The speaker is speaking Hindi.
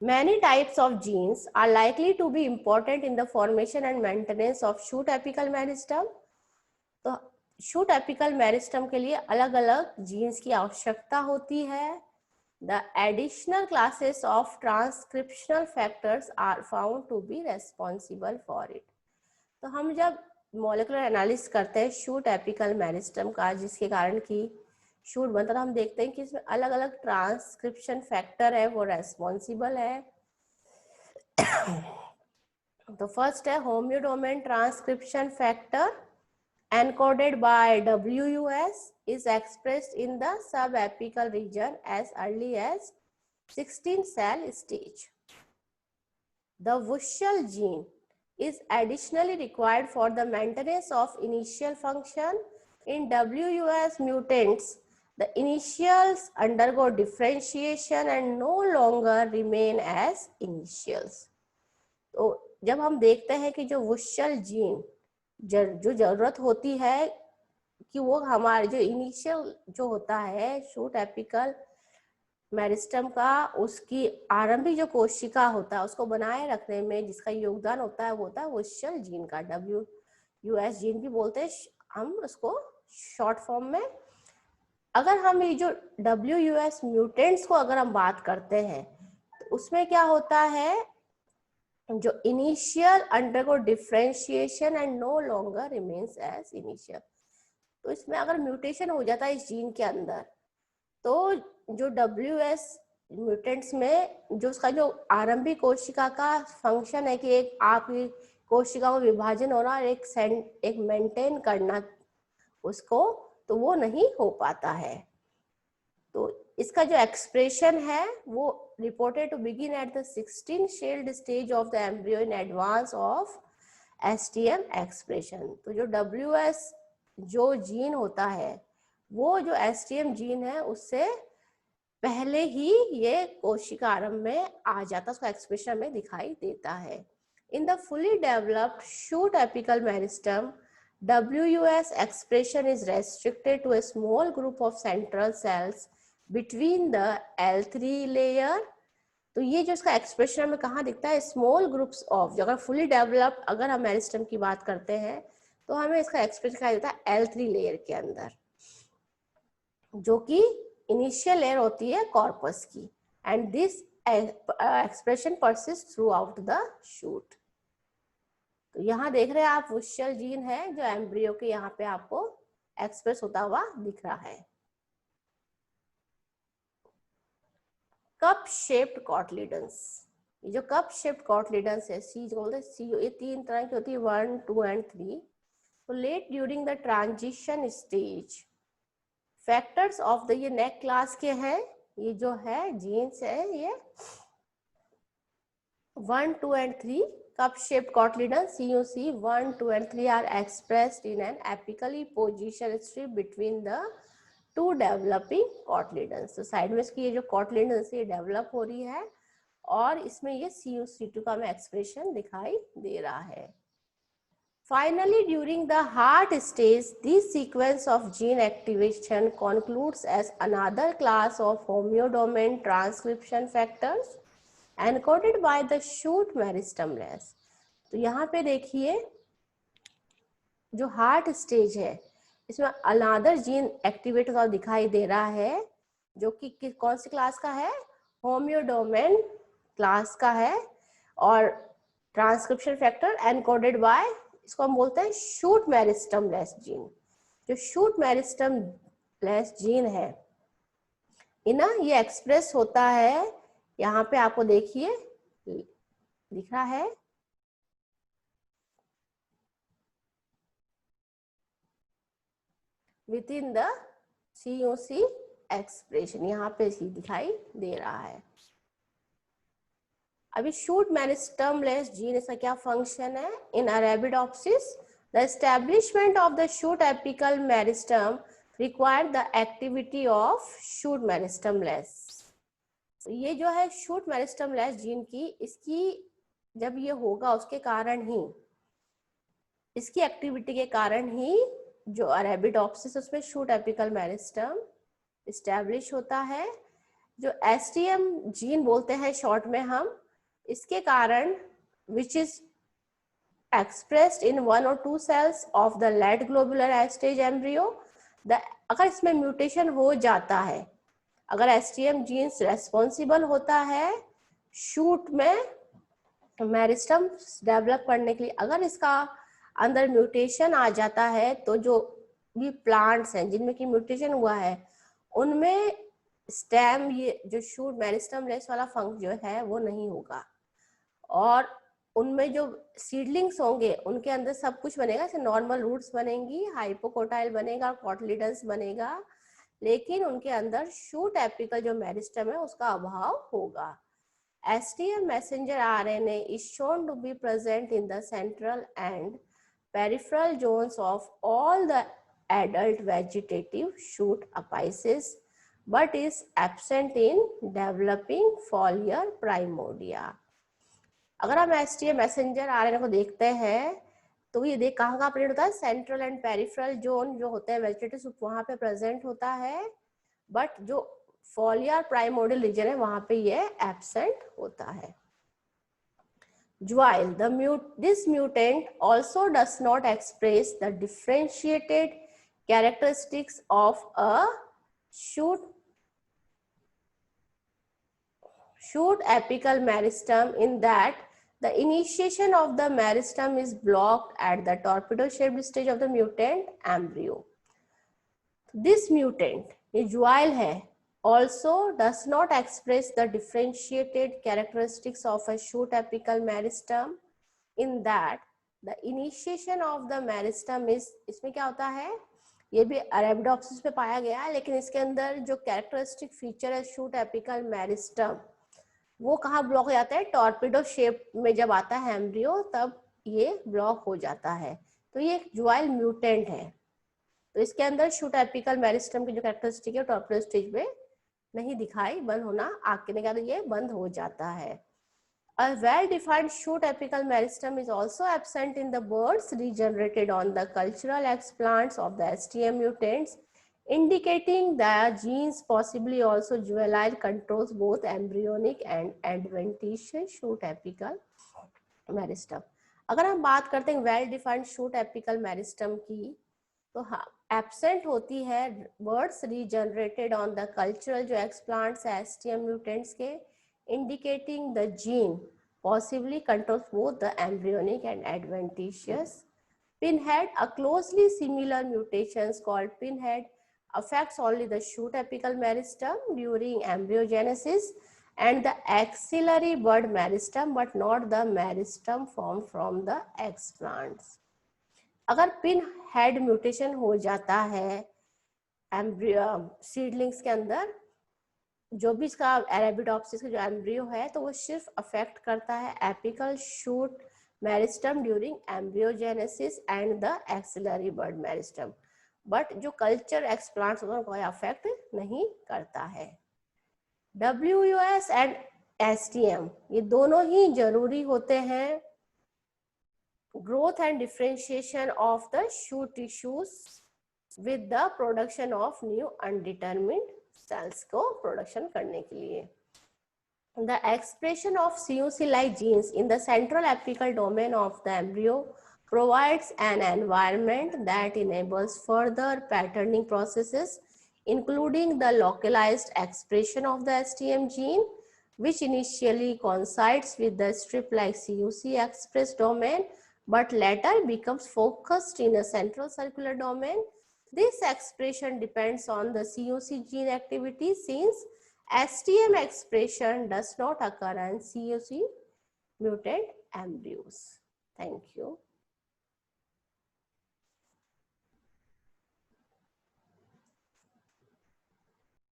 Many types of genes are likely to be important in the formation and maintenance of shoot apical meristem. तो शूट एपिकल मेरिस्टम के लिए अलग अलग जीन्स की आवश्यकता होती है. The additional classes of transcriptional factors are found to be responsible for it. तो हम जब मॉलिक्यूलर एनालिसिस करते हैं शूट एपिकल मेरिस्टम का, जिसके कारण की शूट बनता है, हम देखते हैं कि इसमें अलग अलग ट्रांसक्रिप्शन फैक्टर है वो रेस्पॉन्सिबल है. तो फर्स्ट है homeodomain transcription factor encoded by WUS is expressed in the subapical region as early as 16 cell stage. The Wuschel gene is additionally required for the maintenance of initial function. In WUS mutants, the initials undergo differentiation and no longer remain as initials. तो जब हम देखते हैं कि जो Wuschel जीन जो जरूरत होती है कि वो हमारे जो इनिशियल जो होता है शूट एपिकल मेरिस्टम का, उसकी आरंभिक जो कोशिका होता है उसको बनाए रखने में जिसका योगदान होता है वो होता है वुशल जीन का. WUS जीन भी बोलते हैं हम उसको शॉर्ट फॉर्म में. अगर हम ये जो WUS म्यूटेंट्स को अगर हम बात करते हैं तो उसमें क्या होता है, जो initial undergo differentiation and no longer remains as initial. तो इसमें अगर म्यूटेशन हो जाता है इस जीन के अंदर, तो जो WS म्यूटेंट्स में जो उसका जो आरंभिक कोशिका का फंक्शन है कि एक आपकी कोशिका को विभाजन होना और एक मेंटेन करना उसको, तो वो नहीं हो पाता है. तो इसका जो एक्सप्रेशन है वो reported to begin at the 16-celled stage of the embryo in advance of STM expression. तो जो WS जो जीन होता है वो जो STM जीन है उससे पहले ही ये कोशिका आरंभ में आ जाता, उसका एक्सप्रेशन में दिखाई देता है. In the fully developed shoot apical meristem, WUS expression is restricted to a small group of central cells between the L3 layer. तो ये जो इसका एक्सप्रेशन में कहाँ दिखता है, स्मॉल ग्रुप्स ऑफ, जो अगर फुली डेवलप्ड अगर हम मेरिस्टम की बात करते हैं तो हमें इसका एक्सप्रेशन दिखाई देता है L3 लेयर के अंदर, जो कि इनिशियल लेयर होती है कॉर्पस की. And this expression persist through out the shoot. तो यहाँ देख रहे हैं आप वुशल जीन है जो एम्ब्रियो के यहाँ पे आपको एक्सप्रेस होता हुआ दिख रहा है. कप शेप्ड कॉटलिडन्स, ये जो कप शेप्ड कॉटलिडन्स है सी जो बोलते हैं, ये 3 तरह की होती है 1, 2 एंड 3. तो late during the transition stage factors of the, ये नेक क्लास के हैं, ये जो है जीन्स है ये 1, 2 and 3. cup shaped cotyledons CUC 1, 2 and 3 are expressed in an apically positioned strip between the two developing cotyledons. तो साइड में इसकी ये जो कॉटलिडन्स ये डेवलप हो रही है और इसमें ये CUC2 का हमें एक्सप्रेशन दिखाई दे रहा है. Finally, during the heart stage, this sequence of gene activation concludes as another class of homeodomain transcription factors encoded by the shoot meristemless. तो यहाँ पे देखिए जो हार्ट स्टेज है इसमें अनदर जीन एक्टिवेट होता दिखाई दे रहा है, जो कि कौन सी क्लास का है, होम्योडोमेन क्लास का है, और ट्रांसक्रिप्शन फैक्टर एनकोडेड बाय, इसको हम बोलते हैं शूट मेरिस्टमलेस जीन. जो शूट मेरिस्टमलेस जीन है ना, ये एक्सप्रेस होता है, यहाँ पे आपको देखिए दिख रहा है, with in the CUC expression, यहाँ पे ही दिखाई दे रहा है. अभी शूट मेरिस्टमलेस जीन इसका क्या फंक्शन है, in Arabidopsis the establishment of the shoot apical meristem require the activity of shoot meristemless. ये जो है शूट मेरिस्टमलेस जीन की, इसकी जब ये होगा उसके कारण ही, इसकी एक्टिविटी के कारण ही जो अरेबिडोप्सिस उसमें शूट एपिकल मेरिस्टम एस्टेब्लिश होता है. जो STM जीन बोलते हैं शॉर्ट में हम, इसके कारण which is expressed in 1 or 2 cells of the late globular stage embryo, अगर इसमें म्यूटेशन हो जाता है, अगर STM जीन्स रेस्पॉन्सिबल होता है शूट में मेरिस्टम डेवलप करने के लिए, अगर इसका अंदर म्यूटेशन आ जाता है तो जो भी प्लांट्स हैं जिनमें की म्यूटेशन हुआ है उनमें स्टेम, ये जो शूट मेरिस्टम लेस वाला फंक्शन जो है वो नहीं होगा, और उनमें जो सीडलिंग्स होंगे उनके अंदर सब कुछ बनेगा, जैसे नॉर्मल रूट्स बनेंगी, हाइपोकोटाइल बनेगा, कॉटलिडन्स बनेगा, लेकिन उनके अंदर शूट एपिकल जो मेरिस्टम है उसका अभाव होगा. STM messenger RNA is shown to be present in the central and peripheral zones of all the adult vegetative shoot apices, but is absent in developing foliar primordia. अगर हम STM messenger RNA को देखते हैं तो ये देख कहाँ कहाँ प्रेजेंट होता है, सेंट्रल एंड पेरिफेरल जोन जो होते हैं वेजिटेटिव वहां पे प्रेजेंट होता है, बट जो फॉलियर प्राइमोर्डियल रीजन है वहां पे ये एब्सेंट होता है. While this mutant also does not express the differentiated characteristics of a shoot apical meristem, in that the initiation of the meristem is blocked at the torpedo shaped stage of the mutant embryo. This mutant, ये ज्वाइल है, also does not express the differentiated characteristics of a shoot apical meristem, in that the initiation of the meristem is, इसमें क्या होता है, ये भी अरेबिडोप्सिस पे पाया गया है, लेकिन इसके अंदर जो कैरेक्टरिस्टिक फीचर है शूट एपिकल मेरिस्टम वो कहाँ ब्लॉक हो जाता है, टॉर्पिडो शेप में जब आता है एम्ब्रियो तब ये ब्लॉक हो जाता है. तो ये एक ज्वाइल म्यूटेंट है, तो इसके अंदर शूट एपिकल मेरिस्टम की जो कैरेक्टरिस्टिक है टॉर्पिडो स्टेज में नहीं दिखाई, बंद होना आगे के बाद ये बंद हो जाता है. A well-defined shoot apical meristem is also absent in the birds regenerated on the cultural explants of the STM mutants, indicating that genes possibly also juvenile controls both embryonic and adventitious shoot apical meristem. अगर हम बात करते हैं well defined shoot apical meristem की, तो हाँ एब्सेंट होती है birds regenerated on the cultural जो एक्सप्लांट्स है STM म्यूटेंट्स के, indicating the gene possibly controls both the embryonic and adventitious. Pinhead, a closely similar mutations called pinhead affects only the shoot apical meristem during embryogenesis and the axillary bud meristem, but not the meristem formed from the explants. अगर पिन हेड म्यूटेशन हो जाता है एम्ब्रियो सीडलिंग्स के अंदर, जो भी इसका अरेबिडोप्सिस का जो एम्ब्रियो है तो वो सिर्फ अफेक्ट करता है apical shoot meristem during embryogenesis and the axillary bud meristem, but जो कल्चर एक्सप्लांट्स होते हैं कोई अफेक्ट नहीं करता है. WUS एंड STM ये दोनों ही जरूरी होते हैं growth and differentiation of the shoot tissues with the production of new undetermined cells को production करने के लिए. The expression of CUC-like genes in the central apical domain of the embryo provides an environment that enables further patterning processes, including the localized expression of the STM gene, which initially coincides with the strip-like CUC expressed domain, but later becomes focused in a central circular domain. This expression depends on the CUC gene activity, since STM expression does not occur in CUC mutant embryos. Thank you.